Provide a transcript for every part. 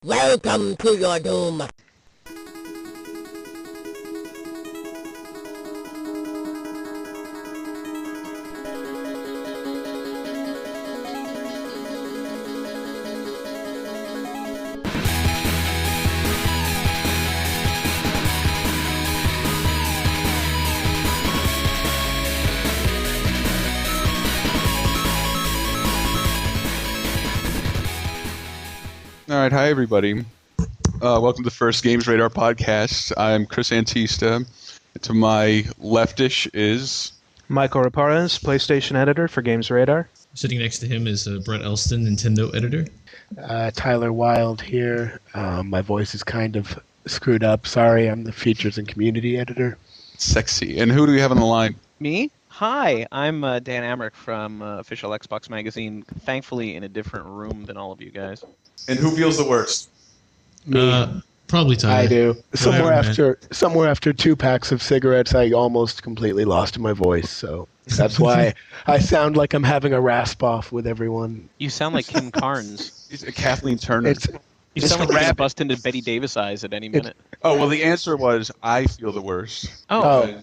Welcome to your doom. All right, hi everybody. Welcome to the first Games Radar podcast. I'm Chris Antista. To my leftish is Michael Raparez, PlayStation editor for Games Radar. Sitting next to him is Brett Elston, Nintendo editor. Tyler Wilde here. My voice is kind of screwed up. Sorry, I'm the features and community editor. Sexy. And who do we have on the line? Me? Hi, I'm Dan Amrich from Official Xbox Magazine, thankfully in a different room than all of you guys. And who feels the worst? Me. Probably Tyler. I do. Whatever, Somewhere after 2 packs of cigarettes, I almost completely lost my voice. So that's why I sound like I'm having a rasp off with everyone. You sound like Kim Carnes. Kathleen Turner. You sound like you're going to bust into Betty Davis eyes at any minute. Oh, well, the answer was I feel the worst. Oh.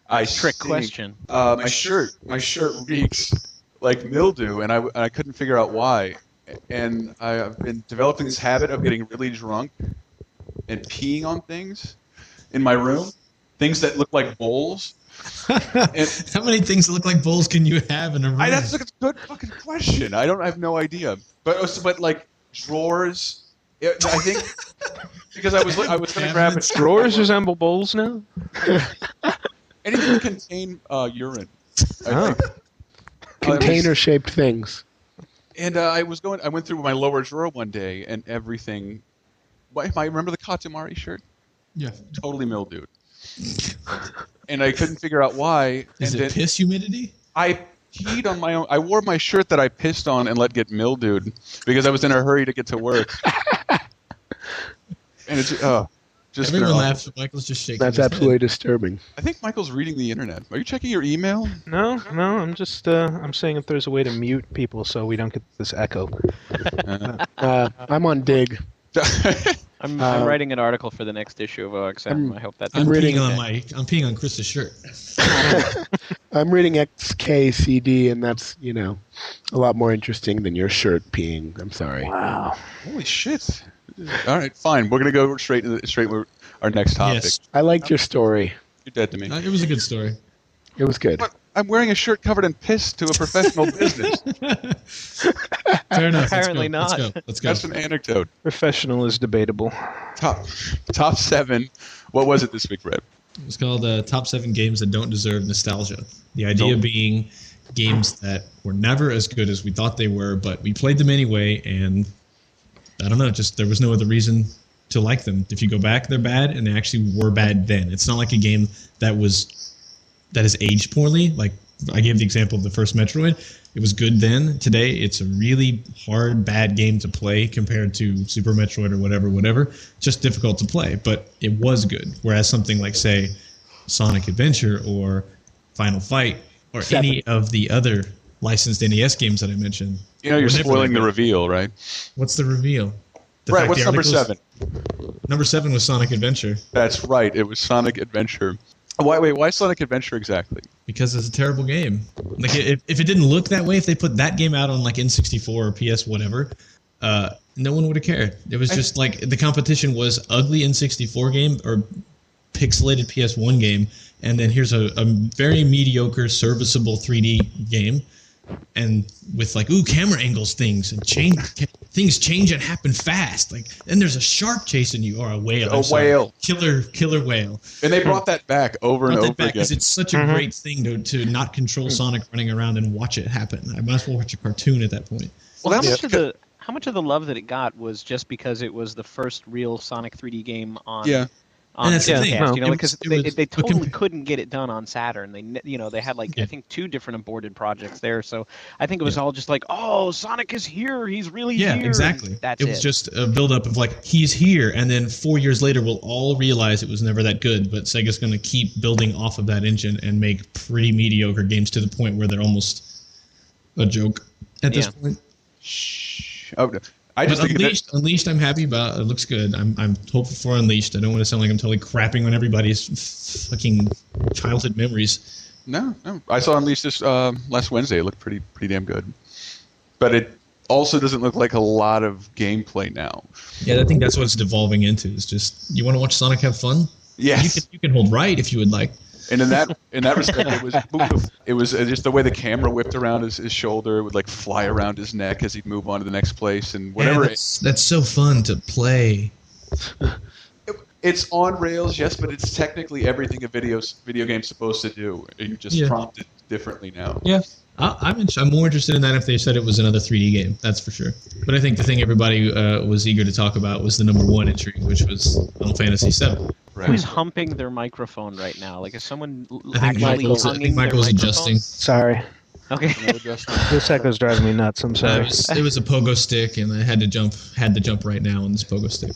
I Trick think, question. My shirt reeks like mildew, and I couldn't figure out why. And I've been developing this habit of getting really drunk and peeing on things in my room, things that look like bowls. And How many things that look like bowls can you have in a room? that's a good fucking question. I have no idea. But like drawers, I think because I was going to grab it. Drawers resemble bowls now? Anything that contain urine. Oh. Container-shaped things. And I went through my lower drawer one day, and everything. I remember the Katamari shirt, Yeah. totally mildewed, and I couldn't figure out why. Is and it piss humidity? I peed on my own. I wore my shirt that I pissed on and let get mildewed because I was in a hurry to get to work. And it's just Everyone laughs, but Michael's just shaking. That's his absolutely head. disturbing. I think Michael's reading the internet. Are you checking your email? No, I'm just I'm saying if there's a way to mute people so we don't get this echo. I'm on Dig. I'm writing an article for the next issue of OXM. I hope that's I'm reading peeing on Chris's shirt. I'm reading XKCD, and that's, a lot more interesting than your shirt peeing. I'm sorry. Wow. Holy shit! All right, fine. We're gonna go straight with our next topic. Yes. I liked your story. You're dead to me. It was a good story. It was good. But I'm wearing a shirt covered in piss to a professional business. Fair enough. Apparently Let's go. not. Let's go. That's an anecdote. Professional is debatable. Top 7. What was it this week, Brett? It's called Top 7 Games That Don't Deserve Nostalgia. The idea being games that were never as good as we thought they were, but we played them anyway, and I don't know, just there was no other reason to like them. If you go back, they're bad, and they actually were bad then. It's not like a game that has aged poorly. Like I gave the example of the first Metroid. It was good then. Today, it's a really hard, bad game to play compared to Super Metroid or whatever. Just difficult to play, but it was good. Whereas something like, say, Sonic Adventure or Final Fight or any of the other licensed NES games that I mentioned. You're were never spoiling that the good. reveal, right? What's the reveal? Brett, what's number 7? Number 7 was Sonic Adventure. That's right. It was Sonic Adventure. Why Sonic Adventure exactly? Because it's a terrible game. Like if it didn't look that way, if they put that game out on like N64 or PS whatever, no one would have cared. It was just like the competition was ugly N64 game or pixelated PS1 game, and then here's a very mediocre, serviceable 3D game, and with like camera angles, things change and happen fast. Like then there's a shark chasing you or a whale. Whale. Killer whale. And they brought that back over and over again. Because it's such a great thing to not control Sonic running around and watch it happen. I might as well watch a cartoon at that point. Well, how much of the love that it got was just because it was the first real Sonic 3D game on And that's the thing. Dreamcast, because It they was- totally couldn't get it done on Saturn. They had I think 2 different aborted projects there. So I think it was all just like, oh, Sonic is here. He's really here. Yeah, exactly. That's it was just a buildup of like, he's here, and then 4 years later we'll all realize it was never that good, but Sega's going to keep building off of that engine and make pretty mediocre games to the point where they're almost a joke at this point. Shh. Oh, I just But think that, Unleashed, I'm happy about. It looks good. I'm hopeful for Unleashed. I don't want to sound like I'm totally crapping on everybody's fucking childhood memories. no. I saw Unleashed this last Wednesday. It looked pretty damn good. But it also doesn't look like a lot of gameplay now. Yeah, I think that's what it's devolving into. It's just you want to watch Sonic have fun. Yes. You can hold right if you would like. And in that respect, it was just the way the camera whipped around his shoulder. It would like fly around his neck as he'd move on to the next place and whatever. Yeah, that's so fun to play. It's on rails, yes, but it's technically everything a video game's supposed to do. You just prompt it differently now. Yeah, I'm more interested in that if they said it was another 3D game. That's for sure. But I think the thing everybody was eager to talk about was the number one entry, which was Final Fantasy VII. Right. Who's humping their microphone right now? Like, is someone I think Michael's adjusting. Sorry. Okay. This echo's driving me nuts. I'm sorry. It was a pogo stick, and I had to jump right now on this pogo stick.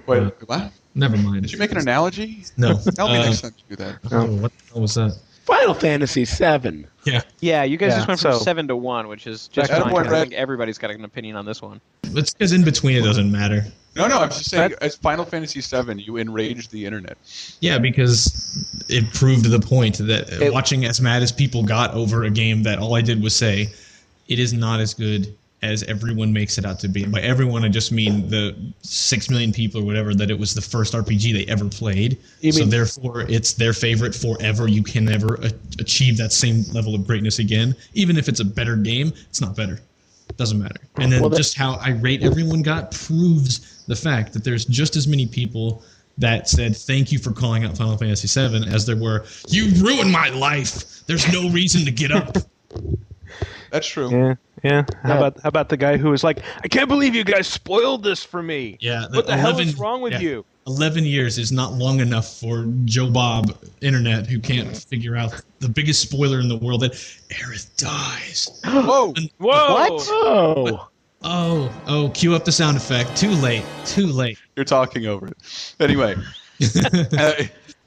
Wait, what? Never mind. Did you make an analogy? No. Tell me next time you do that. Oh, what the hell was that? Final Fantasy VII. Yeah, you guys Yeah, just went from so- 7 to 1, which is just Attaboy, fine. 'Cause I Brett. think everybody's got an opinion on this one. It's because in between it doesn't matter. No, I'm just saying, as Final Fantasy VII, you enraged the internet. Yeah, because it proved the point that watching as mad as people got over a game that all I did was say, it is not as good as everyone makes it out to be. And by everyone, I just mean the 6 million people or whatever that it was the first RPG they ever played. So therefore, it's their favorite forever. You can never achieve that same level of greatness again. Even if it's a better game, it's not better. It doesn't matter. And then just how irate everyone got proves the fact that there's just as many people that said thank you for calling out Final Fantasy VII as there were, you ruined my life. There's no reason to get up. That's true. Yeah. How about the guy who was like, I can't believe you guys spoiled this for me. Yeah. What the hell is wrong with you? 11 years is not long enough for Joe Bob Internet, who can't figure out the biggest spoiler in the world, that Aerith dies. Whoa! What? Oh, cue up the sound effect. Too late. You're talking over it. Anyway.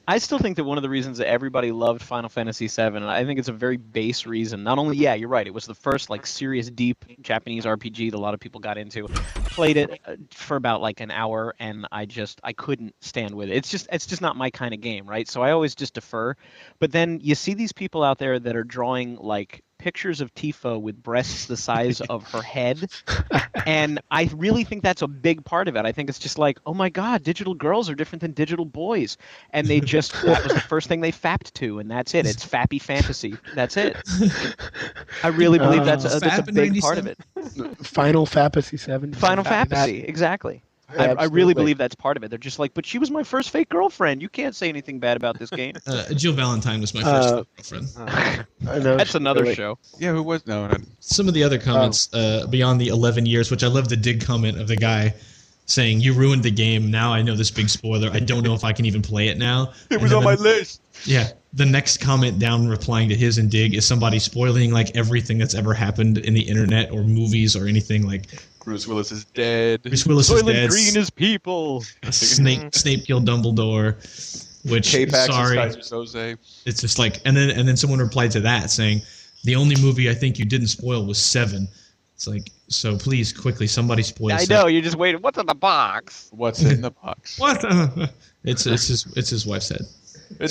I still think that one of the reasons that everybody loved Final Fantasy VII, and I think it's a very base reason. Not only, yeah, you're right, it was the first like serious, deep Japanese RPG that a lot of people got into. Played it for about like an hour, and I couldn't stand with it. It's just not my kind of game, right? So I always just defer. But then you see these people out there that are drawing like pictures of Tifa with breasts the size of her head, and I really think that's a big part of it. I think it's just like, oh my god, digital girls are different than digital boys, and that was the first thing they fapped to, and that's it. It's fappy fantasy. That's it. I really believe that's a big part of it. Final Fantasy VII. Final fantasy, exactly. I really believe that's part of it. They're just like, but she was my first fake girlfriend. You can't say anything bad about this game. Jill Valentine was my first girlfriend. I know, That's another show. Yeah, who was? No. Some of the other comments beyond the 11 years, which I love the dig comment of the guy saying, you ruined the game. Now I know this big spoiler. I don't know if I can even play it now. It was on my list. Yeah. The next comment down replying to his and dig is somebody spoiling like everything that's ever happened in the internet or movies or anything. Like Bruce Willis is dead. Bruce Willis is dead. Green is people. Snape killed Dumbledore. Which K-Pax sorry, is Soze. it's just like, and then someone replied to that saying, the only movie I think you didn't spoil was Seven. It's like, so please quickly somebody spoil. I Seven. know, you're just waiting. What's in the box? What's in the box? What? It's his wife's head.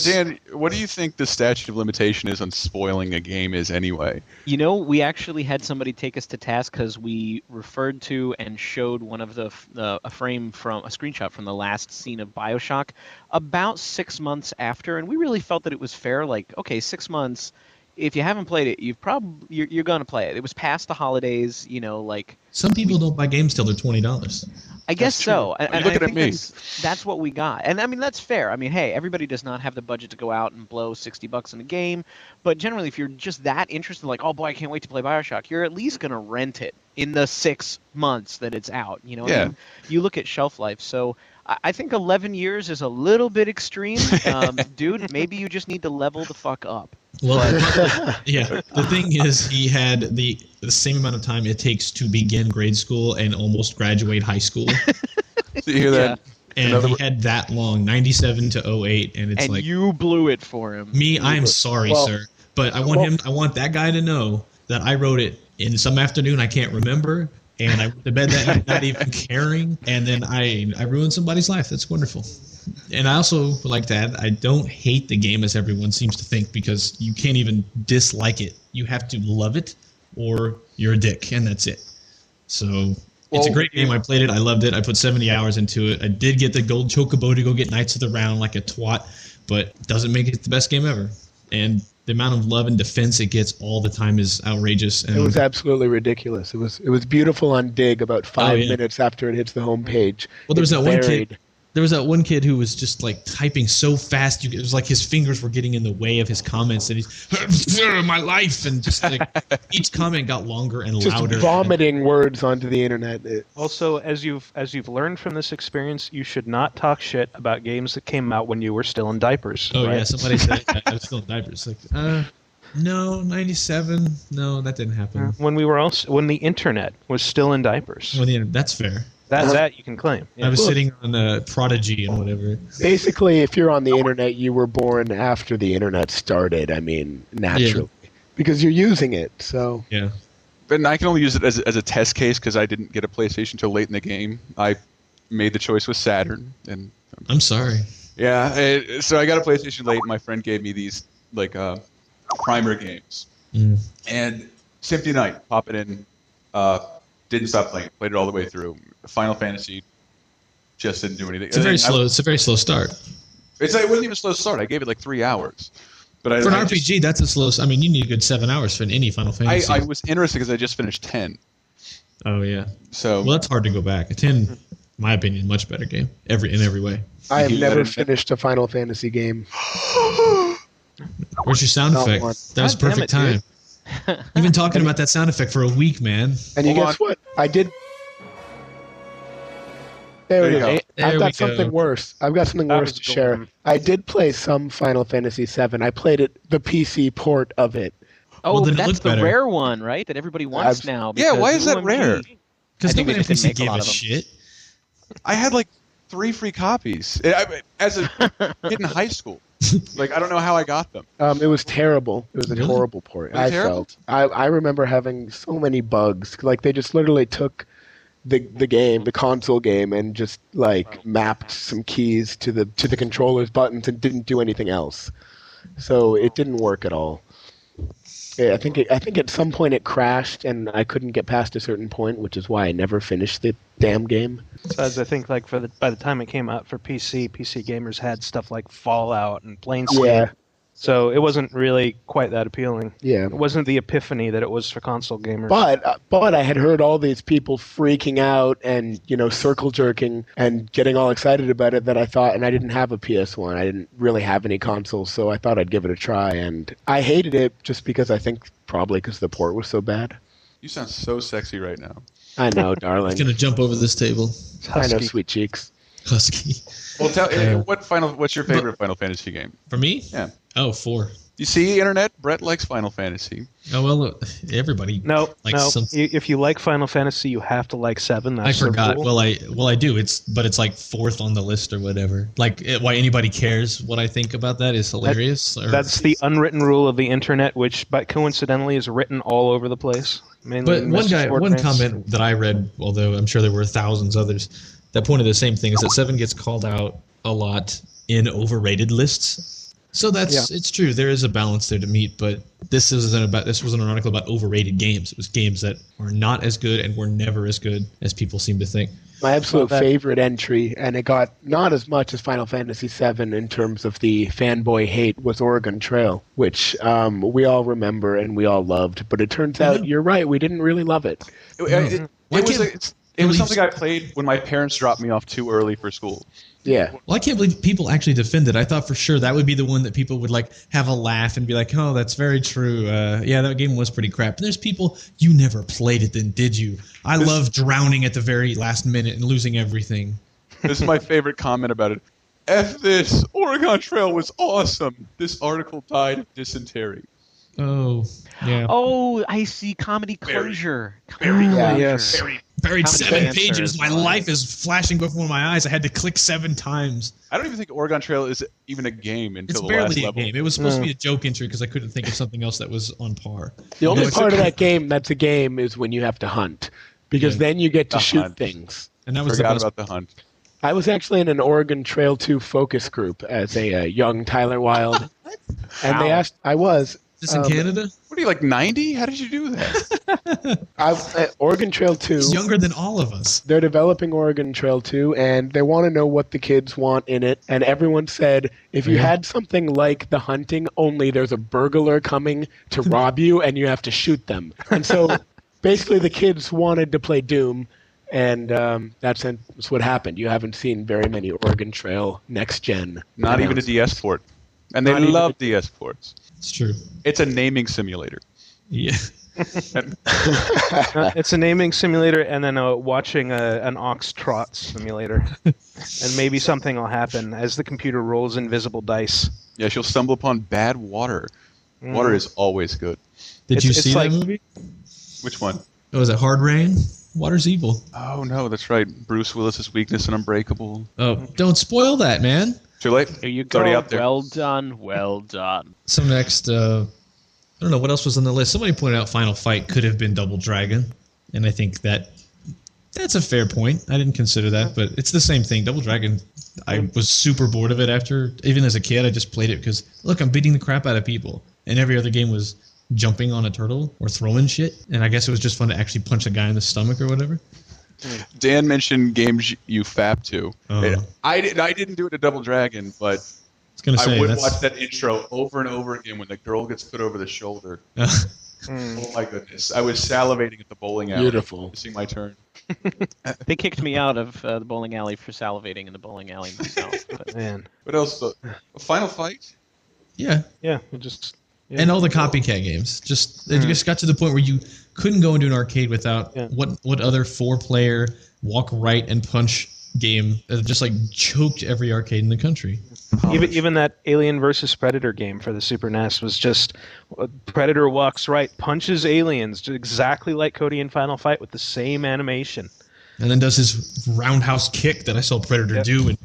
Dan, what do you think the statute of limitation is on spoiling a game is anyway? You know, we actually had somebody take us to task because we referred to and showed one of a screenshot from the last scene of BioShock about 6 months after, and we really felt that it was fair. Like, okay, 6 months. If you haven't played it, you're gonna play it. It was past the holidays, you know, like. Some people don't buy games till they're $20. I guess so. And Looking I at think me. that's what we got. And I mean, that's fair. I mean, hey, everybody does not have the budget to go out and blow $60 in a game. But generally, if you're just that interested, like, oh boy, I can't wait to play BioShock, you're at least going to rent it in the 6 months that it's out. You know, Yeah. I mean, you look at shelf life. So I think 11 years is a little bit extreme. Dude, maybe you just need to level the fuck up. Well, yeah. The thing is, he had the same amount of time it takes to begin grade school and almost graduate high school. So you hear that? And he had that long, 97 to 08, and it's And like, you blew it for him. me, I'm sorry, sir. But I want that guy to know that I wrote it in some afternoon I can't remember, and I went to bed that night not even caring, and then I ruined somebody's life. That's wonderful. And I also would like to add, I don't hate the game as everyone seems to think, because you can't even dislike it. You have to love it, or you're a dick, and that's it. So it's a great game. I played it. I loved it. I put 70 hours into it. I did get the gold chocobo to go get Knights of the Round like a twat, but it doesn't make it the best game ever. And the amount of love and defense it gets all the time is outrageous. And it was absolutely ridiculous. It was beautiful on Dig about 5 minutes after it hits the home page. Well, there was that one kid. There was that one kid who was just like typing so fast, it was like his fingers were getting in the way of his comments, and he's my life, and just like each comment got longer and louder. Just vomiting words onto the internet. Also, as you've learned from this experience, you should not talk shit about games that came out when you were still in diapers. Oh right? Yeah, somebody said I was still in diapers. Like, no, 97. No, that didn't happen. When the internet was still in diapers. That's fair. That you can claim. Yeah. I was sitting on Prodigy and whatever. Basically, if you're on the internet, you were born after the internet started. I mean, naturally, because you're using it. So yeah. But I can only use it as a test case because I didn't get a PlayStation till late in the game. I made the choice with Saturn, and I'm sorry. Yeah, so I got a PlayStation late. And my friend gave me these primer games, and Symphony of the Night, pop it in. Didn't stop playing. Played it all the way through. Final Fantasy just didn't do anything. It's a very slow start. It wasn't even a slow start. I gave it like 3 hours. But for an RPG, that's a slow. I mean, you need a good 7 hours for any Final Fantasy. I was interested because I just finished 10. Oh yeah. So that's hard to go back. 10, in my opinion, much better game in every way. I have never finished a Final Fantasy game. Where's your sound effect? That was perfect time. You've been talking about that sound effect for a week, man. And guess what? I did. There we go. I've got something worse. I've got something worse to share. I did play some Final Fantasy VII. I played the PC port of it. Oh, well, that's the rare one, right? That everybody wants now. Yeah, why is that rare? Because nobody at PC gave a shit. I had like 3 free copies as a kid in high school. Like, I don't know how I got them. It was terrible. It was a horrible port. I remember having so many bugs. Like, they just literally took the game, the console game, and just like mapped some keys to the controller's buttons and didn't do anything else. So it didn't work at all. Yeah, I think at some point it crashed and I couldn't get past a certain point, which is why I never finished the damn game. So as I think, like by the time it came out for PC gamers had stuff like Fallout and Planescape. Yeah. So it wasn't really quite that appealing. Yeah. It wasn't the epiphany that it was for console gamers. But I had heard all these people freaking out and, circle jerking and getting all excited about it that I thought, and I didn't have a PS1. I didn't really have any consoles, so I thought I'd give it a try. And I hated it just because I think probably because the port was so bad. You sound so sexy right now. I know, darling. He's going to jump over this table. I know, sweet cheeks. Husky. Well, what's your favorite Final Fantasy game? For me? Yeah. Oh, 4. You see, Internet? Brett likes Final Fantasy. Oh, well, everybody likes something. If you like Final Fantasy, you have to like 7. That's I forgot. Rule. Well, I do. But it's like 4th on the list or whatever. Like, why anybody cares what I think about that is hilarious. That's the unwritten rule of the Internet, which coincidentally is written all over the place. But one comment that I read, although I'm sure there were thousands others, that pointed the same thing, is that 7 gets called out a lot in overrated lists. So it's true. There is a balance there to meet, but this wasn't an article about overrated games. It was games that are not as good and were never as good as people seem to think. My absolute favorite entry, and it got not as much as Final Fantasy VII in terms of the fanboy hate, was Oregon Trail, which we all remember and we all loved. But it turns out you're right. We didn't really love it. It was something I played when my parents dropped me off too early for school. Yeah. Well, I can't believe people actually defend it. I thought for sure that would be the one that people would like have a laugh and be like, "Oh, that's very true. Yeah, that game was pretty crap." And there's people, you never played it, then did you? I love drowning at the very last minute and losing everything. This is my favorite comment about it. F this. Oregon Trail was awesome. This article died of dysentery. Oh, yeah. Oh, I see. Comedy closure. Yes. Buried 7 pages. My life is flashing before my eyes. I had to click 7 times. I don't even think Oregon Trail is even a game until the last level. It's barely a game. It was supposed to be a joke entry because I couldn't think of something else that was on par. The only part of that game that's a game is when you have to hunt. because then you get to The shoot hunt. things. And that was Forgot the best. about the hunt. I was actually in an Oregon Trail 2 focus group as a young Tyler Wilde. And they asked, I was. Is this in Canada? What are you, like 90? How did you do that? Oregon Trail 2. He's younger than all of us. They're developing Oregon Trail 2, and they want to know what the kids want in it. And everyone said, if you had something like The Hunting, only there's a burglar coming to rob you, and you have to shoot them. And so basically the kids wanted to play Doom, and that's what happened. You haven't seen very many Oregon Trail next-gen. Not even a DS port. And they love DS ports. It's true. It's a naming simulator. Yeah. It's a naming simulator and then watching an ox trot simulator. And maybe something will happen as the computer rolls invisible dice. Yeah, she'll stumble upon bad water. Water is always good. Did you see that movie? Which one? Oh, was it Hard Rain? Water's evil. Oh, no, that's right. Bruce Willis's weakness in Unbreakable. Oh, don't spoil that, man. Too late? Here you It's already go. out there. Well done. Well done. So next, I don't know what else was on the list. Somebody pointed out Final Fight could have been Double Dragon, and I think that's a fair point. I didn't consider that, but it's the same thing. Double Dragon, I was super bored of it after. Even as a kid, I just played it because, look, I'm beating the crap out of people. And every other game was jumping on a turtle or throwing shit, and I guess it was just fun to actually punch a guy in the stomach or whatever. Dan mentioned games you fap to. Oh. I didn't do it to Double Dragon, but I would watch that intro over and over again when the girl gets put over the shoulder. Oh my goodness. I was salivating at the bowling alley. Beautiful. Missing my turn. They kicked me out of the bowling alley for salivating in the bowling alley myself. But Man. What else? A Final Fight? Yeah. Yeah, it just... Yeah. And all the copycat games. It just got to the point where you couldn't go into an arcade without what other 4-player walk right and punch game just like choked every arcade in the country. Even that Alien versus Predator game for the Super NES was just Predator walks right, punches aliens, just exactly like Cody in Final Fight with the same animation. And then does his roundhouse kick that I saw Predator do in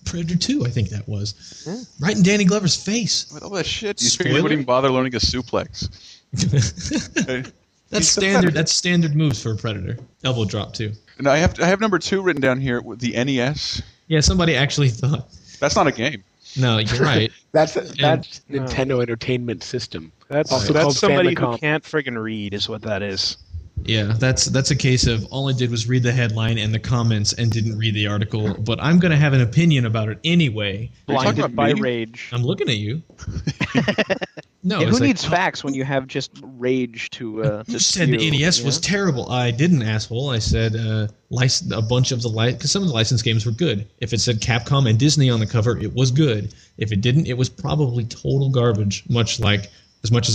Predator 2, I think that was. Right in Danny Glover's face. With all that shit, you Spoiler? wouldn't even bother learning a suplex. That's standard moves for a Predator. Elbow drop too. And I have number 2 written down here with the NES. Yeah, somebody actually thought. That's not a game. No, you're right. That's Nintendo Entertainment System. That's called somebody Famicom. who can't friggin' read is what that is. Yeah, that's a case of all I did was read the headline and the comments and didn't read the article, but I'm going to have an opinion about it anyway. blinded about by me? rage. I'm looking at you. No, Yeah, it's who like, needs facts when you have just rage to You said the spew, NES yeah? was terrible. I didn't, asshole. I said a bunch of because some of the licensed games were good. If it said Capcom and Disney on the cover, it was good. If it didn't, it was probably total garbage. Much as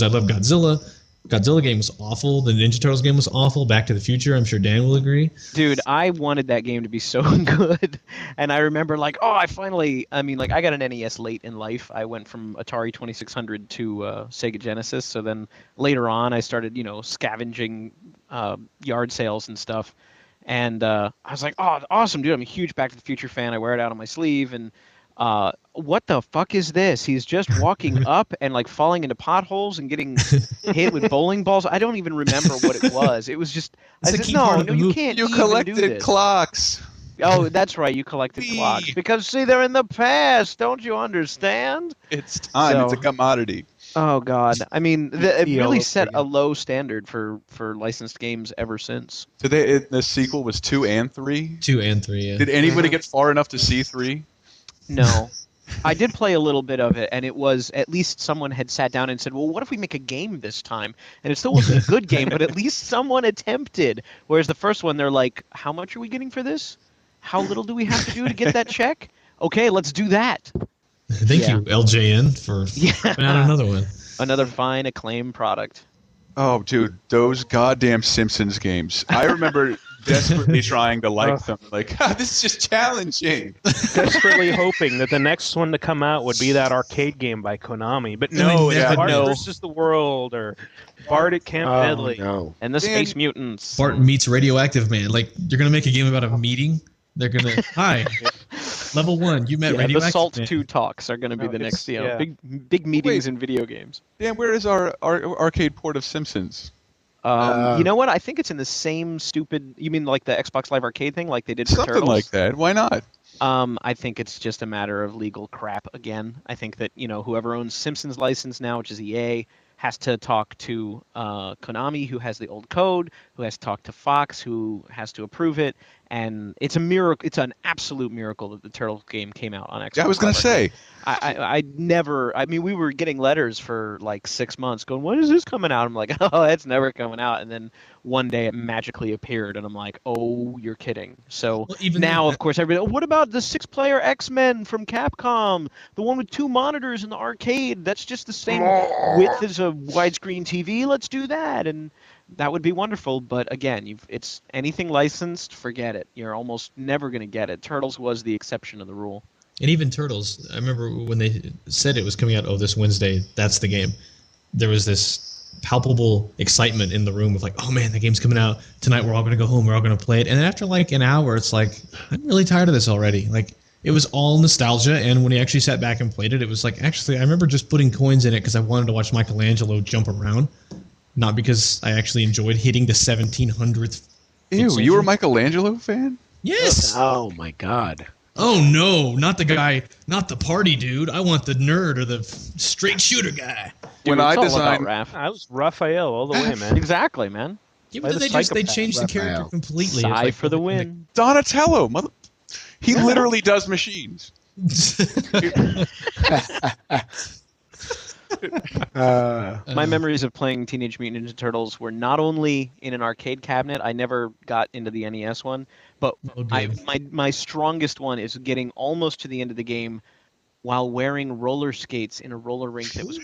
I love Godzilla. Godzilla game was awful. The Ninja Turtles game was awful. Back to the Future, I'm sure Dan will agree. Dude, I wanted that game to be so good. And I remember I got an NES late in life. I went from Atari 2600 to Sega Genesis. So then later on I started, scavenging yard sales and stuff. And I was like, oh, awesome, dude. I'm a huge Back to the Future fan. I wear it out on my sleeve. And what the fuck is this? He's just walking up and falling into potholes and getting hit with bowling balls. I don't even remember what it was. It was just no, you can't. You even do collected this. clocks. Oh, that's right. You collected clocks because see, they're in the past. Don't you understand? It's time. So- It's a commodity. Oh God. I mean, it The really yellow set thing. a low standard for licensed games ever since. The sequel was 2 and 3. 2 and 3, yeah. Did anybody get far enough to see 3? No. I did play a little bit of it, and it was at least someone had sat down and said, well, what if we make a game this time? And it still wasn't a good game, but at least someone attempted. Whereas the first one, they're like, how much are we getting for this? How little do we have to do to get that check? Okay, let's do that. Thank you, LJN, for putting out another one. Another fine, acclaimed product. Oh, dude, those goddamn Simpsons games. I remember desperately trying to like them. This is just challenging. Desperately hoping that the next one to come out would be that arcade game by Konami. But no, they it's never Bart know. versus the World or Bart at Camp Deadly. No. And the Dan- Space Mutants. Bart meets Radioactive Man. You're going to make a game about a meeting? They're going to, hi, level 1, you met Yeah, the Radioactive Salt Man. 2 talks are going to be the next, yeah. big meetings Wait. in video games. Dan, where is our arcade port of Simpsons? You know what? I think it's in the same stupid. You mean like the Xbox Live Arcade thing, like they did for Something Turtles? like that. Why not? I think it's just a matter of legal crap again. I think that whoever owns Simpsons license now, which is EA, has to talk to Konami, who has the old code, who has to talk to Fox, who has to approve it, and it's a miracle. It's an absolute miracle that the Turtles game came out on Xbox. Yeah, I was gonna Live Arcade. say. I never. I mean, we were getting letters for like 6 months, going, "When is this coming out?" I'm like, "Oh, it's never coming out." And then one day it magically appeared, and I'm like, "Oh, you're kidding!" So Well, even now, though- of course, everybody. "Oh, what about the 6-player X-Men from Capcom? The one with 2 monitors in the arcade? That's just the same width as a widescreen TV. Let's do that." And that would be wonderful. But again, it's anything licensed, forget it. You're almost never going to get it. Turtles was the exception of the rule. And even Turtles, I remember when they said it was coming out, this Wednesday, that's the game. There was this palpable excitement in the room of like, oh man, the game's coming out. Tonight we're all going to go home, we're all going to play it. And then after like an hour, it's like, I'm really tired of this already. Like, it was all nostalgia, and when he actually sat back and played it, it was like, actually, I remember just putting coins in it because I wanted to watch Michelangelo jump around, not because I actually enjoyed hitting the 1700th. Ew, you were a Michelangelo fan? Yes! Oh my god. Oh no, not the guy, not the party dude. I want the nerd or the straight shooter guy. When Dude, I it's all about designed, Raph. I was Raphael all the way, man. Exactly, man. Yeah, By but the they psychopath. changed the character Raphael. completely. It was Sigh like for the win. Donatello, he literally does machines. My memories of playing Teenage Mutant Ninja Turtles were not only in an arcade cabinet. I never got into the NES one, but Oh, good. my strongest one is getting almost to the end of the game while wearing roller skates in a roller rink that was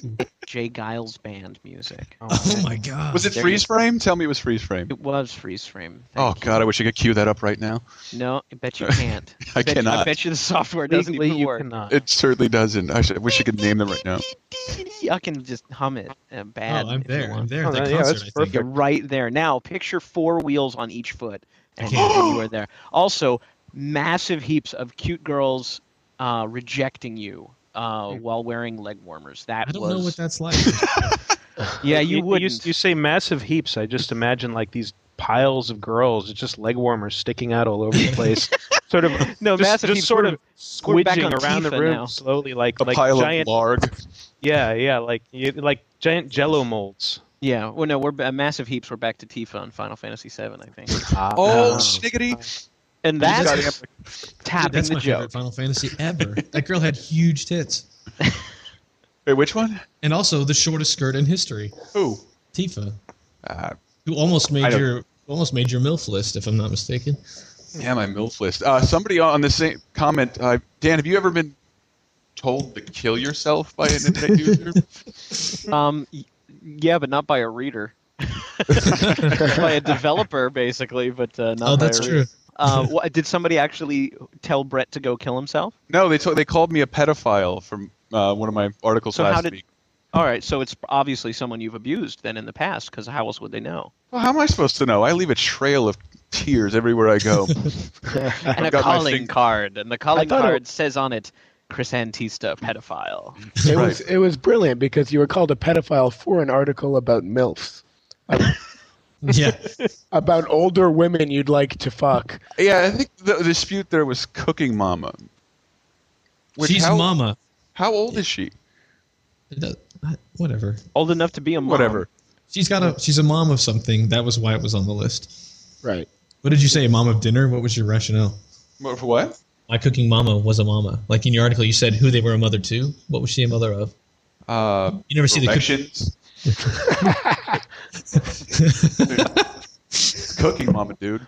Jay Giles band music. Oh my god. Was it There freeze frame? Tell me it was freeze frame. It was freeze frame. Oh Thank you. God, I wish I could cue that up right now. No, I bet you can't. I bet cannot. I bet you the software doesn't Legally, even you work. cannot. It certainly doesn't. I wish I could name them right now. I can just hum it bad. Oh, I'm if you there. want. I'm there Oh, at that yeah, concert, that's I think. perfect. You're right there. Now, picture 4 wheels on each foot, and, Okay. and you are there. Also, massive heaps of cute girls rejecting you while wearing leg warmers. That I don't was know what that's like. yeah, you wouldn't. You say massive heaps. I just imagine like these piles of girls. It's just leg warmers sticking out all over the place. Sort of No, just, massive just heaps. sort We're- of we're back squidging on around the Tifa room now. slowly, like A pile giant. of larg. Yeah, like giant Jello molds. Yeah, well, no, we're massive heaps. We're back to Tifa on Final Fantasy VII, I think. Oh, sniggity! And That's- that's tapping That's the my joke. favorite Final Fantasy ever. That girl had huge tits. Wait, which one? And also the shortest skirt in history. Who? Tifa. Uh, Who almost I made don't- your MILF list, if I'm not mistaken. yeah, my MILF list. Somebody on the same comment, Dan, have you ever been told to kill yourself by an internet user? Yeah, but not by a reader. By a developer, basically, but not Oh, by that's a true. reader. Did somebody actually tell Brett to go kill himself? No, they called me a pedophile from one of my articles So how last did- week. All right, so it's obviously someone you've abused then in the past, because how else would they know? Well, how am I supposed to know? I leave a trail of tears everywhere I go. And a got my calling finger- card, and the calling thought it- card says on it, Chris Antista, pedophile. It was brilliant because you were called a pedophile for an article about MILFs. Yeah. About older women you'd like to fuck. Yeah, I think the dispute there was Cooking Mama. She's a mama. How old is she? Whatever. Old enough to be a mom. Whatever. She's a mom of something. That was why it was on the list. Right. What did you say, mom of dinner? What was your rationale? For what? My cooking mama was a mama. Like in your article, you said who they were a mother to. What was she a mother of? You never see the Elections. Cooking Mama, dude.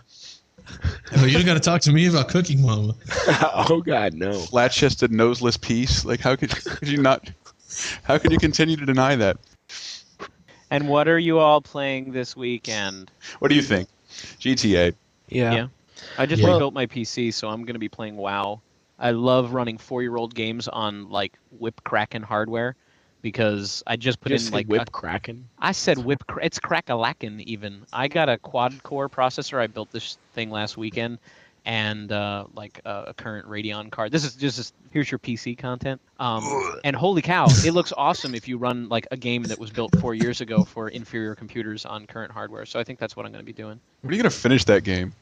Oh, you don't got to talk to me about cooking mama. Oh God, no. Flat-chested, noseless piece. Like, how could you not? How can you continue to deny that? And what are you all playing this weekend? What do you think? GTA. Yeah. I just Yeah. rebuilt my PC, so I'm going to be playing WoW. I love running 4-year-old games on like Whip Kraken hardware because I just put Just in like whip Kraken. I said it's crack-a-lackin' even. I got a quad-core processor. I built this thing last weekend, and like a current Radeon card. This is just here's your PC content. And holy cow, it looks awesome if you run like a game that was built 4 years ago for inferior computers on current hardware. So I think that's what I'm going to be doing. When are you gonna finish that game?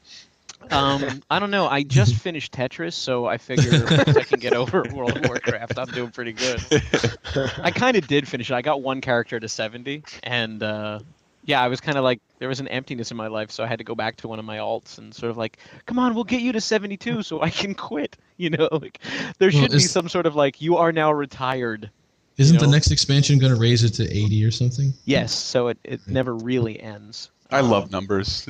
I don't know. I just finished Tetris, so I figure once I can get over World of Warcraft, I'm doing pretty good. I kind of did finish it. I got one character to 70, and yeah, I was kind of like, there was an emptiness in my life, so I had to go back to one of my alts and sort of like, come on, we'll get you to 72 so I can quit. You know, like there should be some sort of like, you are now retired. Isn't the next expansion going to raise it to 80 or something? Yes, so it never really ends. I love numbers.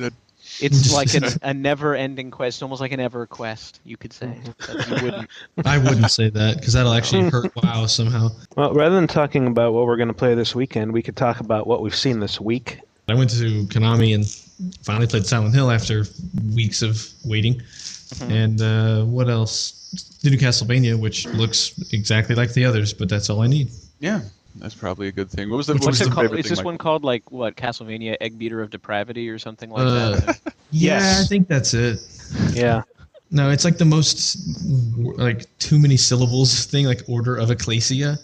It's like a never-ending quest, almost like an ever quest, you could say. But you wouldn't. I wouldn't say that, because that'll actually hurt WoW somehow. Well, rather than talking about what we're going to play this weekend, we could talk about what we've seen this week. I went to Konami and finally played Silent Hill after weeks of waiting. And what else? The new Castlevania, which looks exactly like the others, but that's all I need. Yeah, that's probably a good thing. What was What's the it called? favorite Is thing, this Michael? one called like what? Castlevania Egg Beater of Depravity or something like that? Yeah, Yes. I think that's it. Yeah. No, it's like the most like too many syllables thing, like Order of Ecclesia.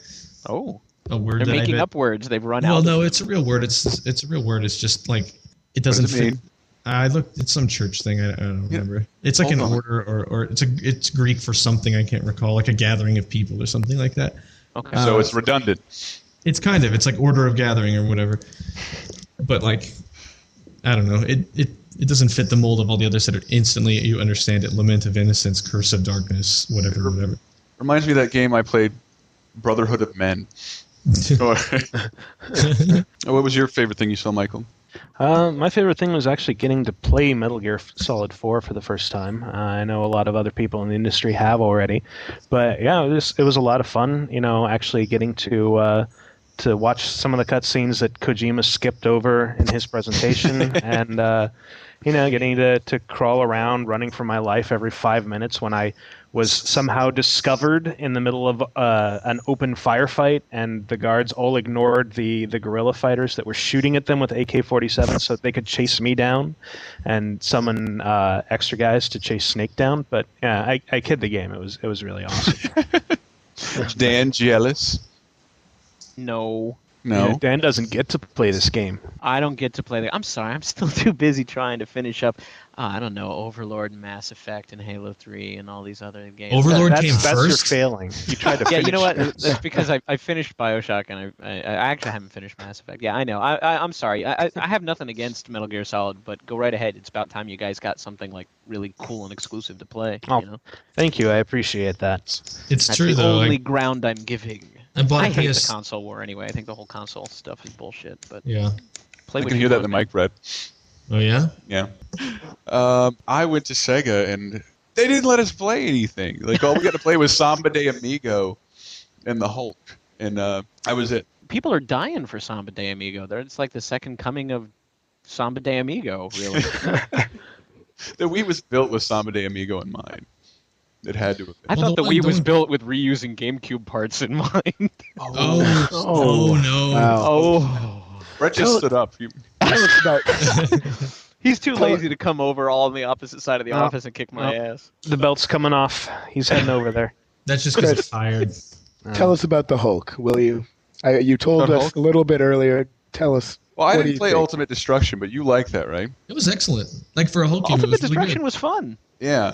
Oh, A word they're that making I bet. up words. They've run Well, out. no, it's a real word. It's a real word. It's just like it doesn't does it fit. mean? I looked. It's some church thing. I don't Yeah. remember. It's like Hold an on. order, or it's Greek for something I can't recall, like a gathering of people or something like that. Okay. So it's redundant. It's kind of. It's like order of gathering or whatever. But like, I don't know. It doesn't fit the mold of all the others that are instantly you understand it. Lament of Innocence, Curse of Darkness, whatever. Reminds me of that game I played, Brotherhood of Men. What was your favorite thing you saw, Michael? My favorite thing was actually getting to play Metal Gear Solid 4 for the first time. I know a lot of other people in the industry have already, but yeah, it was a lot of fun. You know, actually getting to watch some of the cutscenes that Kojima skipped over in his presentation, and you know, getting to crawl around, running for my life every 5 minutes when I was somehow discovered in the middle of an open firefight, and the guards all ignored the guerrilla fighters that were shooting at them with AK-47 so they could chase me down and summon extra guys to chase Snake down. But yeah, I kid the game. It was really awesome. Dan jealous? No. No. Yeah, Dan doesn't get to play this game. I don't get to play the. I'm sorry, I'm still too busy trying to finish up. I don't know, Overlord, and Mass Effect, and Halo 3, and all these other games. Overlord came That's your first. failing. You tried to. Yeah, you know what? finish That's because I finished Bioshock, and I actually haven't finished Mass Effect. Yeah, I know. I'm sorry. I have nothing against Metal Gear Solid, but go right ahead. It's about time you guys got something like really cool and exclusive to play. Oh, You know? Thank you. I appreciate that. It's That's true the though. only Like, ground I'm giving. I bought I a hate PS. the console war anyway. I think the whole console stuff is bullshit. But Yeah. play I what can you hear that in want, the mic, Brett. Oh yeah. Yeah. I went to Sega and they didn't let us play anything. Like all we got to play was Samba de Amigo and the Hulk, and I was it. People are dying for Samba de Amigo. It's like the second coming of Samba de Amigo, really. The Wii was built with Samba de Amigo in mind. It had to have been. I thought the Although Wii was don't- built with reusing GameCube parts in mind. Oh no. Wow. Oh. Brett just stood up. Tell us about He's too Tell- lazy to come over all on the opposite side of the No. office and kick my No. ass. The belt's coming off. He's heading over there. That's just because Chris. it's tired. tell us about the Hulk, will you? You told The us Hulk? a little bit earlier. Tell us. Well, I What do didn't you play think? Ultimate Destruction, but you like that, right? It was excellent. Like for a Hulk game, it Ultimate was really Destruction good. was fun. Yeah.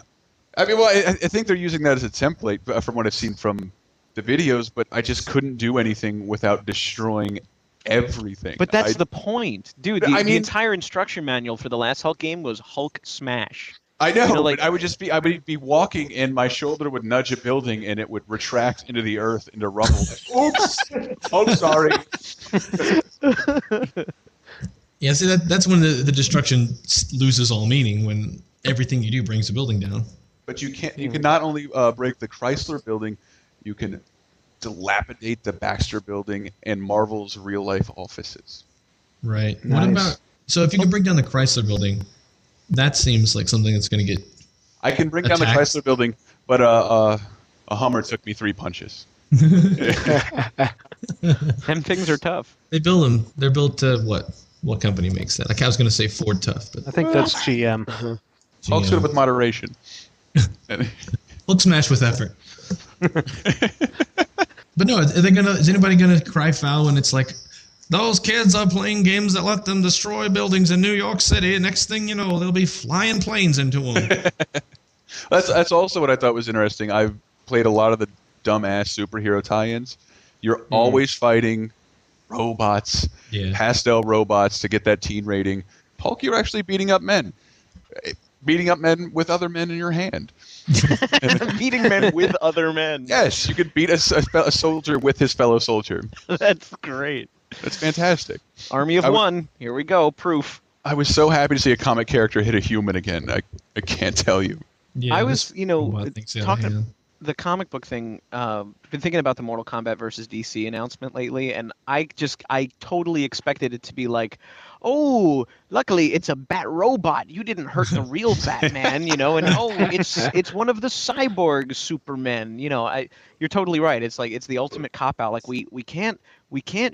I mean, well, I think they're using that as a template from what I've seen from the videos, but I just couldn't do anything without destroying everything. But that's I- the point. Dude, I the mean- entire instruction manual for the last Hulk game was Hulk Smash. I know, You know, like- but I would be walking and my shoulder would nudge a building and it would retract into the earth into rubble. Oops! Oh, sorry. Yeah, see that's when the destruction loses all meaning, when everything you do brings the building down. But you can't. You can not only break the Chrysler building, you can dilapidate the Baxter building and Marvel's real life offices. Right. What Nice. about? So if you can bring down the Chrysler building, that seems like something that's going to get. I can bring down the Attacked. Chrysler building, but a Hummer took me 3 punches. Them things are tough. They build them. They're built to what? What company makes that? Like I was going to say Ford Tough, but I think that's GM. Folks, do it with moderation. Hulk smash with effort. But no, is anybody gonna cry foul when it's like, those kids are playing games that let them destroy buildings in New York City, and next thing you know, they'll be flying planes into them. That's also what I thought was interesting. I've played a lot of the dumbass superhero tie-ins. You're always fighting robots, pastel robots to get that teen rating. Hulk, you're actually beating up men with other men in your hand. Beating men with other men. Yes, you could beat a soldier with his fellow soldier. That's great. That's fantastic. Army of one. Here we go. Proof. I was so happy to see a comic character hit a human again. I can't tell you. Yeah, I was, talking the comic book thing. Been thinking about the Mortal Kombat versus DC announcement lately, and I totally expected it to be like, oh, luckily it's a bat robot. You didn't hurt the real Batman, and it's one of the cyborg Supermen. You're totally right. It's like it's the ultimate cop out. Like we can't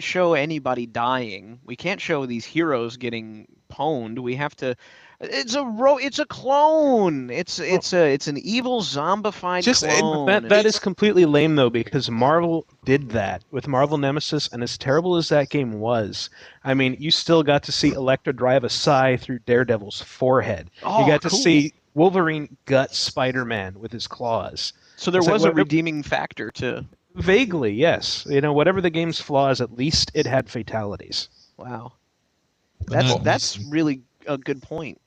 show anybody dying. We can't show these heroes getting pwned. We have to. It's a clone. It's an evil zombified clone. That is completely lame though, because Marvel did that with Marvel Nemesis, and as terrible as that game was, I mean, you still got to see Elektra drive a scythe through Daredevil's forehead. Oh, you got cool. to see Wolverine gut Spider-Man with his claws. So there was a redeeming factor to. Vaguely, yes. Whatever the game's flaws, at least it had fatalities. Wow, that's really a good point.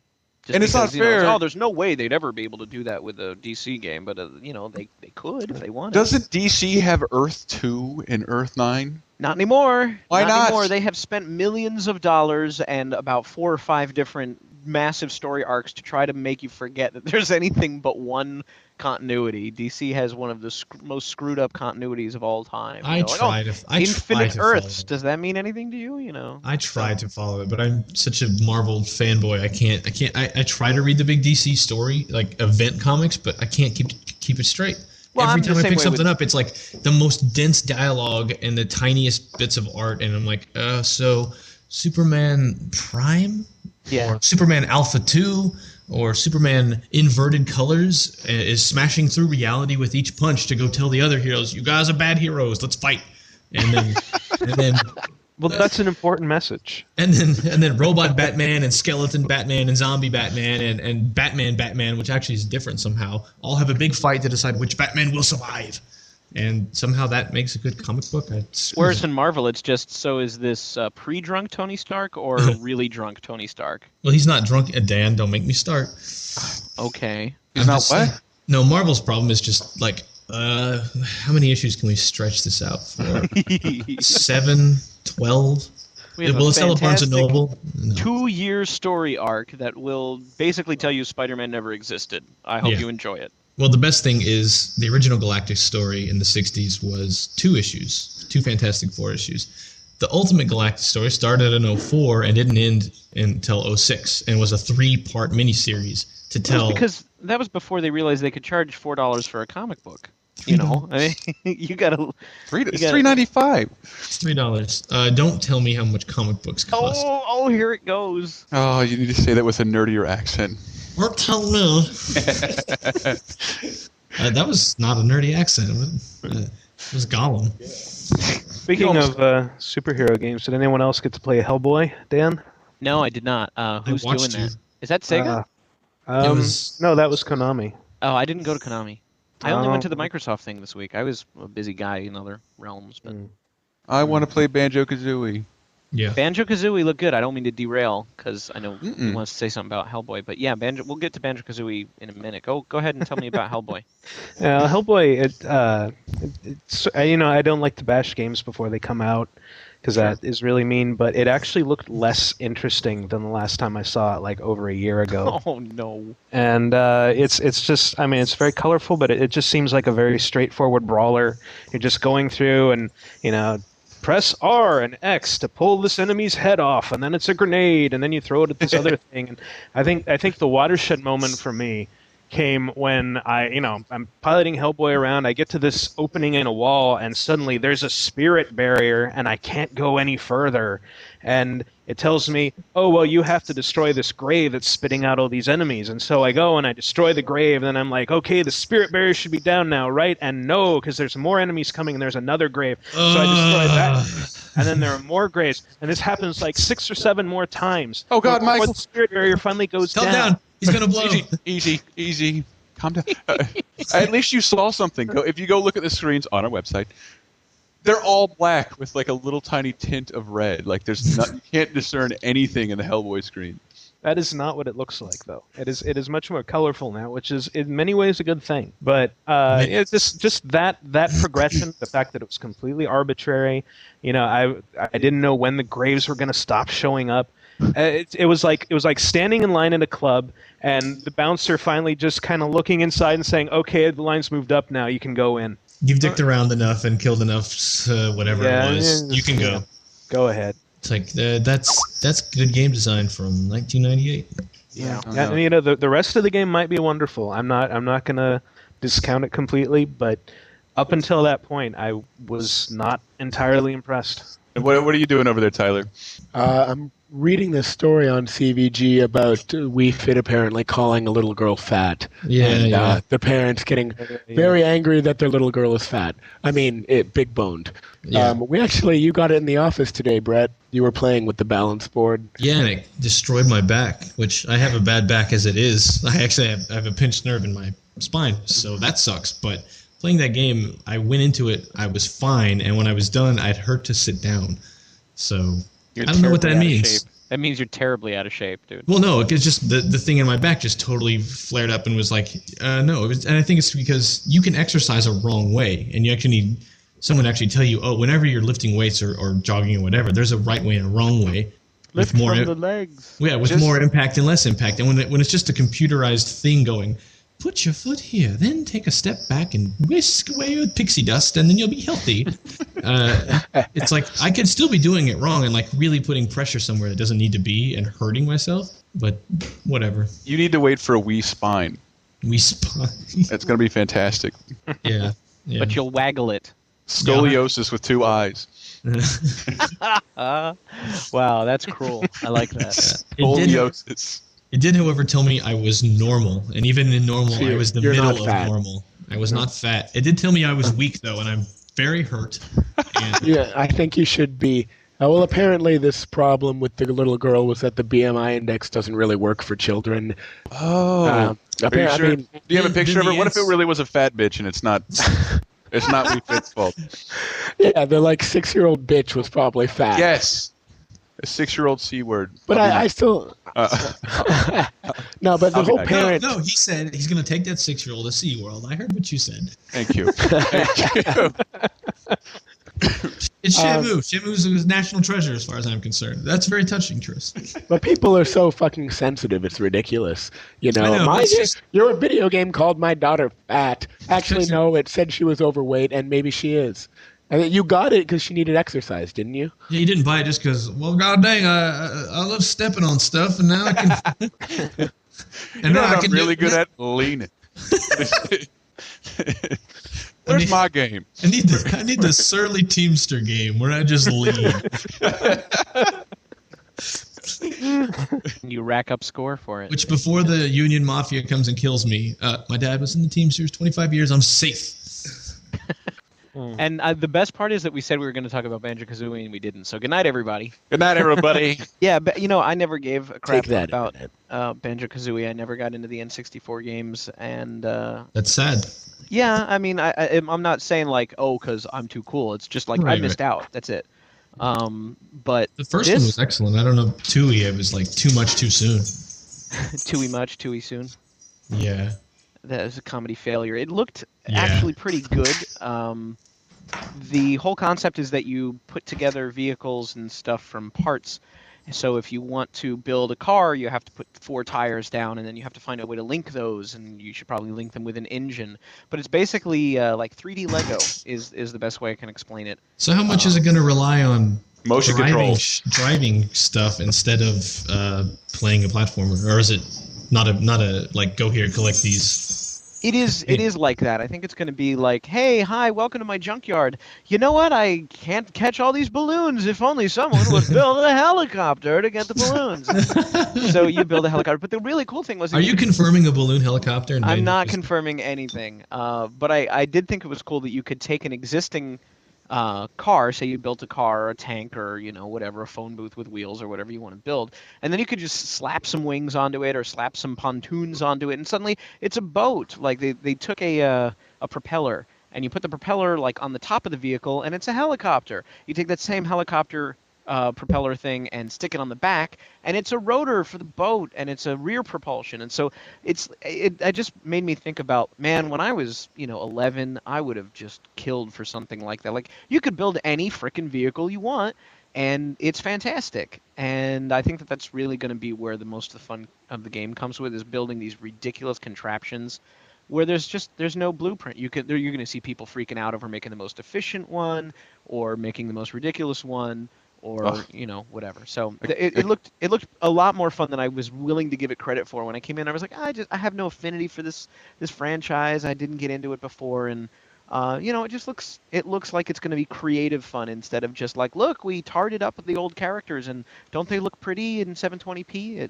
And it's not fair. There's no way they'd ever be able to do that with a DC game, but they could if they wanted. Doesn't DC have Earth 2 and Earth 9? Not anymore. Why not? Anymore. They have spent millions of dollars and about 4 or 5 different massive story arcs to try to make you forget that there's anything but one continuity. DC has one of the most screwed up continuities of all time. Infinite Earths. Does that mean anything to you? I try to follow it, but I'm such a Marvel fanboy. I can't. I try to read the big DC story, like event comics, but I can't keep it straight. Well, Every time I pick something up, it's like the most dense dialogue and the tiniest bits of art, and I'm like, so Superman Prime? Yeah. Or Superman Alpha 2? Or Superman Inverted Colors is smashing through reality with each punch to go tell the other heroes, you guys are bad heroes, let's fight. And then well, that's an important message. And then Robot Batman and Skeleton Batman and Zombie Batman and Batman, which actually is different somehow, all have a big fight to decide which Batman will survive. And somehow that makes a good comic book. Whereas in Marvel, it's just, so is this pre-drunk Tony Stark or really drunk Tony Stark? Well, he's not drunk, Dan. Don't make me start. Okay. He's not what? No, Marvel's problem is just like, how many issues can we stretch this out for? 7, 12? Will it sell at Barnes & Noble? No. 2-year story arc that will basically tell you Spider-Man never existed. I hope you enjoy it. Well, the best thing is the original Galactic story in the 60s was 2 issues, 2 Fantastic Four issues. The Ultimate Galactic story started in 04 and didn't end until 06 and was a 3-part miniseries to tell. Because that was before they realized they could charge $4 for a comic book. I mean, you gotta. It's $3.95. It's $3. Don't tell me how much comic books cost. Oh, here it goes. Oh, you need to say that with a nerdier accent. Or tell me. That was not a nerdy accent. It was Gollum. Speaking of superhero games, did anyone else get to play Hellboy, Dan? No, I did not. Who's doing that? Is that Sega? No, that was Konami. Oh, I didn't go to Konami. I only went to the Microsoft thing this week. I was a busy guy in other realms. But I want to play Banjo-Kazooie. Yeah. Banjo-Kazooie looked good. I don't mean to derail because I know you want to say something about Hellboy, but yeah, we'll get to Banjo-Kazooie in a minute. Go ahead and tell me about Hellboy. Hellboy, it's I don't like to bash games before they come out because that is really mean, but it actually looked less interesting than the last time I saw it, like over a year ago. Oh no! And it's just, I mean, it's very colorful, but it just seems like a very straightforward brawler. You're just going through and press R and X to pull this enemy's head off, and then it's a grenade, and then you throw it at this other thing. And I think the watershed moment for me came when I'm piloting Hellboy around. I get to this opening in a wall, and suddenly there's a spirit barrier, and I can't go any further. And it tells me, oh, well, you have to destroy this grave that's spitting out all these enemies. And so I go and I destroy the grave, and then I'm like, okay, the spirit barrier should be down now, right? And no, because there's more enemies coming, and there's another grave. So I destroy that, and then there are more graves. And this happens like 6 or 7 more times. Oh, God, before Michael. the spirit barrier finally goes Calm down. He's going to blow. Easy. Calm down. At least you saw something. If you go look at the screens on our website, they're all black with like a little tiny tint of red. Like you can't discern anything in the Hellboy screen. That is not what it looks like, though. It is much more colorful now, which is in many ways a good thing. But it's just that progression, the fact that it was completely arbitrary. I didn't know when the graves were going to stop showing up. It was like standing in line in a club, and the bouncer finally just kind of looking inside and saying, "Okay, the line's moved up now. You can go in." You've dicked around enough and killed enough, whatever it was. You can go. Go ahead. It's like that's good game design from 1998. Yeah. And, the rest of the game might be wonderful. I'm not gonna discount it completely, but up until that point, I was not entirely impressed. And what are you doing over there, Tyler? I'm reading this story on CVG about Wii Fit apparently calling a little girl fat. Yeah. The parents getting very angry that their little girl is fat. I mean, big boned. Yeah. You got it in the office today, Brett. You were playing with the balance board. Yeah, and it destroyed my back, which I have a bad back as it is. I actually have a pinched nerve in my spine, so that sucks. But playing that game, I went into it, I was fine, and when I was done, I'd hurt to sit down. So I don't know what that means. That means you're terribly out of shape, dude. Well, no, it's just the thing in my back just totally flared up and was like, no. And I think it's because you can exercise a wrong way, and you actually need someone to actually tell you, oh, whenever you're lifting weights or jogging or whatever, there's a right way and a wrong way. Lift with more, from the legs. Yeah, with more impact and less impact. And when it's just a computerized thing going, put your foot here, then take a step back and whisk away with pixie dust, and then you'll be healthy. It's like I could still be doing it wrong and like really putting pressure somewhere that doesn't need to be and hurting myself, but whatever. You need to wait for a Wii Spine. Wii Spine. It's going to be fantastic. Yeah. But you'll waggle it. Scoliosis with 2 eyes. Wow, that's cruel. I like that. Scoliosis. It did, however, tell me I was normal, and even in normal, I was the middle of normal. I was not fat. It did tell me I was weak, though, and I'm very hurt. Yeah, I think you should be. Well, apparently this problem with the little girl was that the BMI index doesn't really work for children. Oh. Are you sure? Do you have a picture of her? What if it really was a fat bitch and it's not... It's not Wii Fit's fault. Yeah, the 6-year-old bitch was probably fat. Yes. A 6-year-old C word. But I still... No, but the whole parent... No, he said he's going to take that 6-year-old to SeaWorld. I heard what you said. Thank you. Thank you. It's Shamu. Shamu's a national treasure as far as I'm concerned. That's very touching, Tris. But people are so fucking sensitive, it's ridiculous. You know, your video game called my daughter fat. Actually, no, it said she was overweight, and maybe she is. And you got it because she needed exercise, didn't you? Yeah, you didn't buy it just because, well, god dang, I love stepping on stuff, and now I can... and now I'm really good at leaning. Where's my game? I need the Surly Teamster game where I just lean. You rack up score for it. Which before the Union Mafia comes and kills me, my dad was in the Teamsters 25 years. I'm safe. And the best part is that we said we were going to talk about Banjo-Kazooie and we didn't. So good night, everybody. Good night, everybody. Yeah, but I never gave a crap about Banjo-Kazooie. I never got into the N64 games, and that's sad. Yeah, I mean, I'm not saying because I'm too cool. It's just I missed out. That's it. But the first one was excellent. I don't know, Tooie. It was too much too soon. Tooie much, Tooie soon. Yeah. That was a comedy failure. It looked actually pretty good. The whole concept is that you put together vehicles and stuff from parts. So if you want to build a car, you have to put 4 tires down, and then you have to find a way to link those, and you should probably link them with an engine. But it's basically like 3D Lego is the best way I can explain it. So how much is it going to rely on motion control driving stuff instead of playing a platformer, or is it not a go here collect these? It is like that. I think it's going to be like, hey, hi, welcome to my junkyard. You know what? I can't catch all these balloons. If only someone would build a helicopter to get the balloons. So you build a helicopter. But the really cool thing was... Are you confirming a balloon helicopter? I'm not confirming anything. But I did think it was cool that you could take an existing car, say you built a car or a tank or, you know, whatever, a phone booth with wheels or whatever you want to build, and then you could just slap some wings onto it or slap some pontoons onto it, and suddenly it's a boat. Like they took a propeller, and you put the propeller like on the top of the vehicle, and it's a helicopter. You take that same helicopter propeller thing and stick it on the back, and it's a rotor for the boat, and it's a rear propulsion. And so it just made me think about, man, when I was 11, I would have just killed for something like that. Like, you could build any frickin' vehicle you want, and it's fantastic. And I think that that's really going to be where the most of the fun of the game comes with, is building these ridiculous contraptions where there's no blueprint. You're going to see people freaking out over making the most efficient one or making the most ridiculous one, or whatever. So it looked a lot more fun than I was willing to give it credit for when I came in. I was like, I have no affinity for this franchise. I didn't get into it before, and it looks like it's going to be creative fun instead of just like, look, we tarted up the old characters and don't they look pretty in 720p?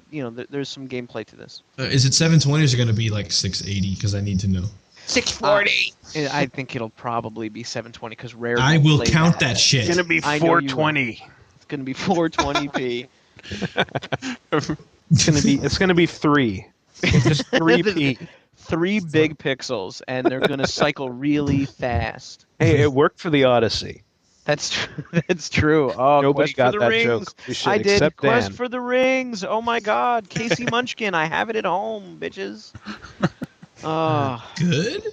There's some gameplay to this. Is it 720 or is it going to be like 680? Because I need to know. 640. I think it'll probably be 720 because Rare. I will count that shit. It's going to be 420. It's going to be 420p. It's going to be 3. Just 3p. 3 big pixels, and they're going to cycle really fast. Hey, it worked for the Odyssey. That's true. That's true. Oh, nobody got that rings. joke. I did. Quest for the Rings. Oh my God, Casey Munchkin. I have it at home, bitches. Good.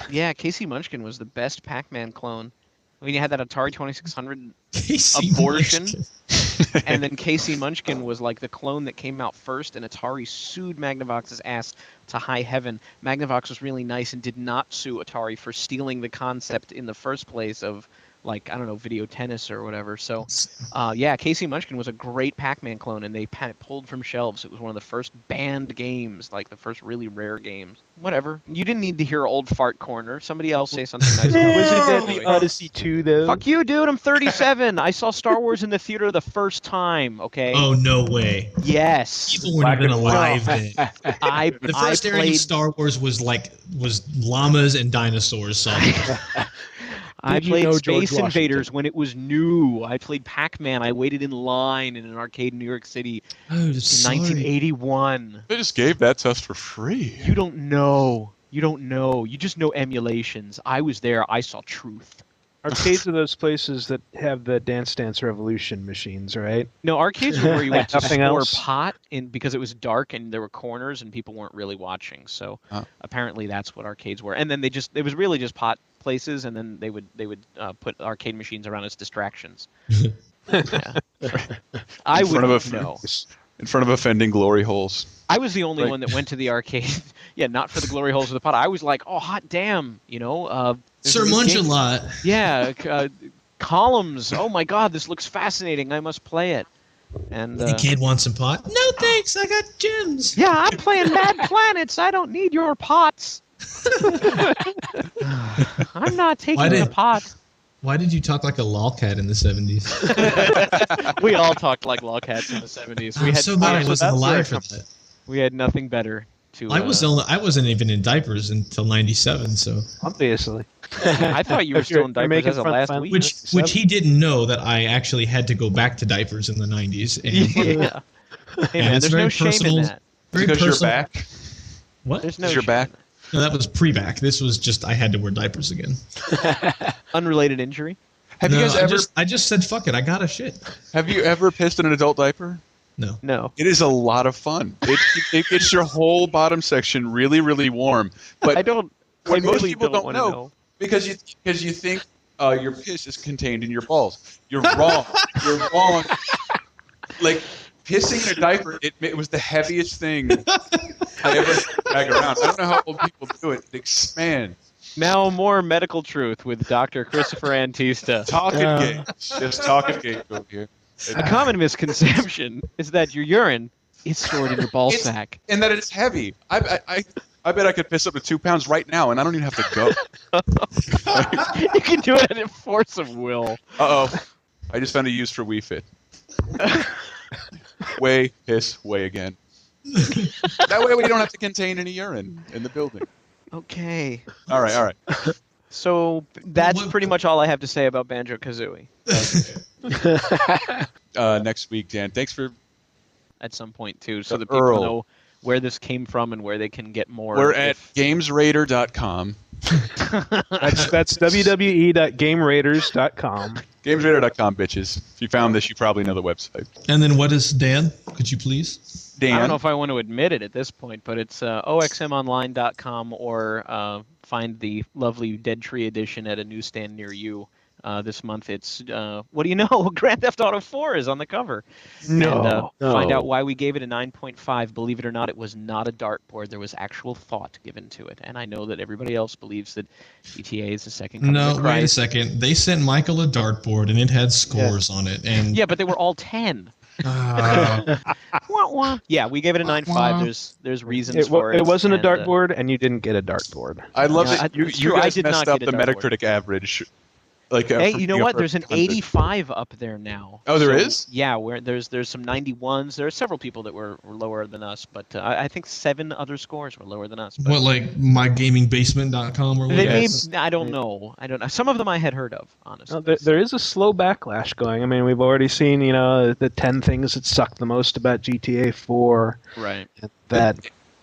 Yeah, Casey Munchkin was the best Pac-Man clone. I mean, you had that Atari 2600 Casey abortion, Munchkin. and then Casey Munchkin was like the clone that came out first, and Atari sued Magnavox's ass to high heaven. Magnavox was really nice and did not sue Atari for stealing the concept in the first place of, like, I don't know, video tennis or whatever. So, yeah, Casey Munchkin was a great Pac-Man clone, and they had it pulled from shelves. It was one of the first banned games, like the first really rare games. Whatever. You didn't need to hear Old Fart Corner. Somebody else say something nice. Was it the Odyssey 2, though? Fuck you, dude. I'm 37. I saw Star Wars in the theater the first time, okay? Oh, no way. Yes. People weren't even alive then. The first airing of Star Wars was llamas and dinosaurs. I played Space Invaders when it was new. I played Pac-Man. I waited in line in an arcade in New York City in 1981. They just gave that to us for free. You don't know. You don't know. You just know emulations. I was there. I saw truth. Arcades are those places that have the Dance Dance Revolution machines, right? No, arcades were where you went to score else? pot because it was dark and there were corners and people weren't really watching. So apparently that's what arcades were. And then it was really just pot places, and then they would put arcade machines around as distractions. Yeah. I wouldn't know. In front of offending glory holes. I was the only one that went to the arcade. Yeah, not for the glory holes of the pot. I was like, oh, hot damn, Sir Munch-a-Lot. Yeah, columns. Oh my God, this looks fascinating. I must play it. And the kid wants some pot. No thanks, I got gems. Yeah, I'm playing Mad Planets. I don't need your pots. I'm not taking the pot. Why did you talk like a lolcat in the 70s? We all talked like lolcats in the 70s. I'm so glad I wasn't alive for that. We had nothing better to. I wasn't even in diapers until '97, so obviously. I thought you were still in diapers as of last week. Which he didn't know that I actually had to go back to diapers in the '90s. And, yeah. Hey man, there's no shame in that. Because you're back. What? There's no you're back. No, that was pre-back. This was just I had to wear diapers again. Unrelated injury? Have you guys ever? I just said fuck it. I got a shit. Have you ever pissed in an adult diaper? No. It is a lot of fun. It gets your whole bottom section really, really warm. But I don't. What most really people don't know because you think your piss is contained in your balls. You're wrong. You're wrong. Like pissing in a diaper, it was the heaviest thing I ever drag around. I don't know how old people do it. It expands. Now more medical truth with Dr. Christopher Antista. Talking games. Just talking games over here. A common misconception is that your urine is stored in your ball sack. And that it's heavy. I bet I could piss up to 2 pounds right now, and I don't even have to go. You can do it at a force of will. Uh-oh. I just found a use for Wii Fit. Way, piss, way again. That way we don't have to contain any urine in the building. Okay. All right. So that's pretty much all I have to say about Banjo-Kazooie. Next week, Dan. Thanks for... At some point, too, so that people know where this came from and where they can get more. We're at GamesRaider.com. That's www.gameraiders.com. GamesRaider.com, bitches. If you found this, you probably know the website. And then what is Dan? Could you please? Dan? I don't know if I want to admit it at this point, but it's oxmonline.com or find the lovely Dead Tree edition at a newsstand near you. This month it's, what do you know? Grand Theft Auto 4 is on the cover. No. And, find out why we gave it a 9.5. Believe it or not, it was not a dartboard. There was actual thought given to it. And I know that everybody else believes that GTA is the second coming of No, Christ. wait a second. They sent Michael a dartboard and it had scores on it. And Yeah, but they were all 10. Yeah, we gave it a 9.5. There's reasons for it. It wasn't a dartboard, and you didn't get a dartboard. I love Yeah, that you it's true. I guys did messed not up get the a dartboard. Metacritic average. Like, Hey, you know what? There's an 100. 85 up there now. Oh, there is? Yeah, where there's some 91s. There are several people that were lower than us, but I think 7 other scores were lower than us. But what, like mygamingbasement.com or they whatever? I don't know. Some of them I had heard of, honestly. No, there is a slow backlash going. I mean, we've already seen, the 10 things that suck the most about GTA 4. Right. That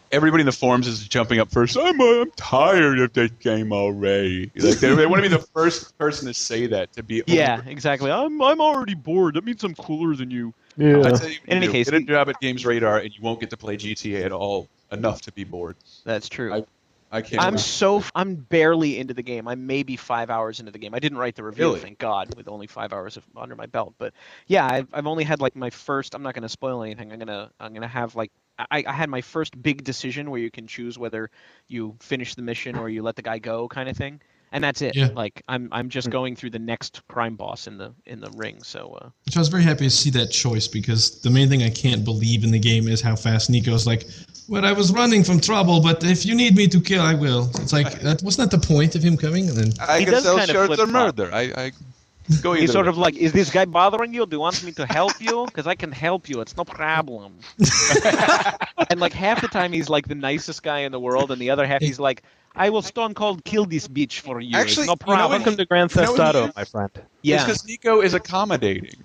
Everybody in the forums is jumping up first. I'm tired of this game already. Like they want to be the first person to say that. To be Yeah, exactly. I'm already bored. That means I'm cooler than you. yeah. I tell you, In any case, get a job at Games Radar, and you won't get to play GTA at all enough to be bored. That's true. I can't. I'm barely into the game. I'm maybe 5 hours into the game. I didn't write the review, Really? thank God, with only 5 hours under my belt. But yeah, I've only had like my first. I'm not going to spoil anything. I'm gonna have like I had my first big decision where you can choose whether you finish the mission or you let the guy go, kind of thing. And that's it. Yeah. Like I'm just going through the next crime boss in the ring. So Which I was very happy to see that choice because the main thing I can't believe in the game is how fast Nico's like, well, I was running from trouble, but if you need me to kill, I will. It's like, wasn't that the point of him coming? And then I He can does sell kind of shirts and flip-flop. murder. I go either he's sort way. of like, is this guy bothering you? Do you want me to help you? Because I can help you. It's no problem. And like half the time he's like the nicest guy in the world, and the other half he's like, I will stone cold kill this bitch for you. Actually, it's no you know problem. what Welcome to Grand Theft what he Auto, is? my friend. Yeah, It's because Nico is accommodating.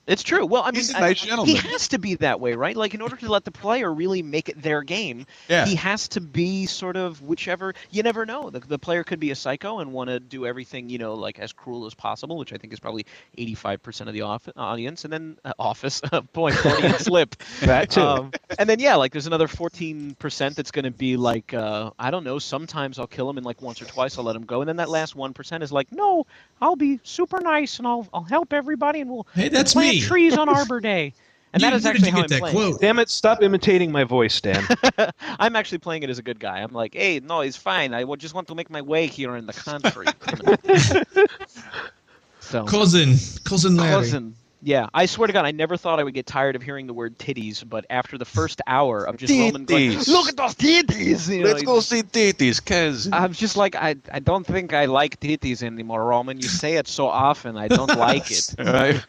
it's true. Well, I mean, He's a nice gentleman. he has to be that way, right? Like, in order to let the player really make it their game, Yeah. he has to be sort of whichever. You never know. The player could be a psycho and want to do everything, like as cruel as possible, which I think is probably 85% of the audience, and then audience slip. That too. And then like there's another 14% that's going to be like, I don't know. Sometimes I'll kill him, and like once or twice I'll let him go, and then that last 1% is like, no, I'll be super nice and I'll help everybody, and we'll hey, that's plant me. trees on Arbor Day. And that is Where actually did you how get I'm that playing. quote? Damn it, stop imitating my voice, Dan. I'm actually playing it as a good guy. I'm like, hey, no, it's fine. I just want to make my way here in the country. So, Cousin Larry. cousin. Yeah, I swear to God, I never thought I would get tired of hearing the word titties, but after the first hour of just Roman going, Titties. look at those titties! Let's go see titties, cuz. I'm just like, I don't think I like titties anymore, Roman. You say it so often, I don't like it. Right?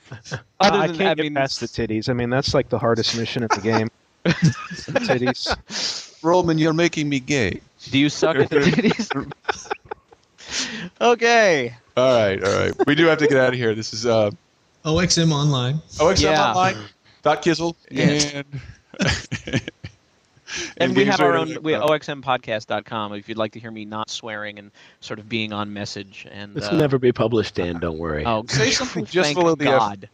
Other I than, can't I get mean, past the titties. I mean, that's like the hardest mission in the game. Titties. Roman, you're making me gay. do you suck at the titties? Okay. All right. We do have to get out of here. This is OXM Online. OXM Yeah. Online. Kizzle. Yes. And we Games have our Radar. own oxmpodcast.com if you'd like to hear me not swearing and sort of being on message. And This will never be published, Dan. Don't worry. oh, Say something just thank below the F. God.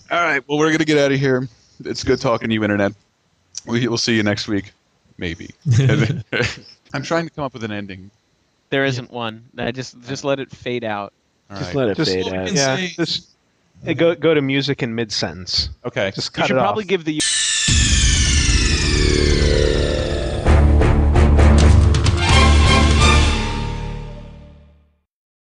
All right. Well, we're going to get out of here. It's good talking to you, Internet. We'll see you next week. Maybe. I'm trying to come up with an ending. There isn't one. I just let it fade out. All Just right. let it Just- fade Well, we out. can Yeah, say- just go to music in mid-sentence. Okay. Just You cut should it off. probably give the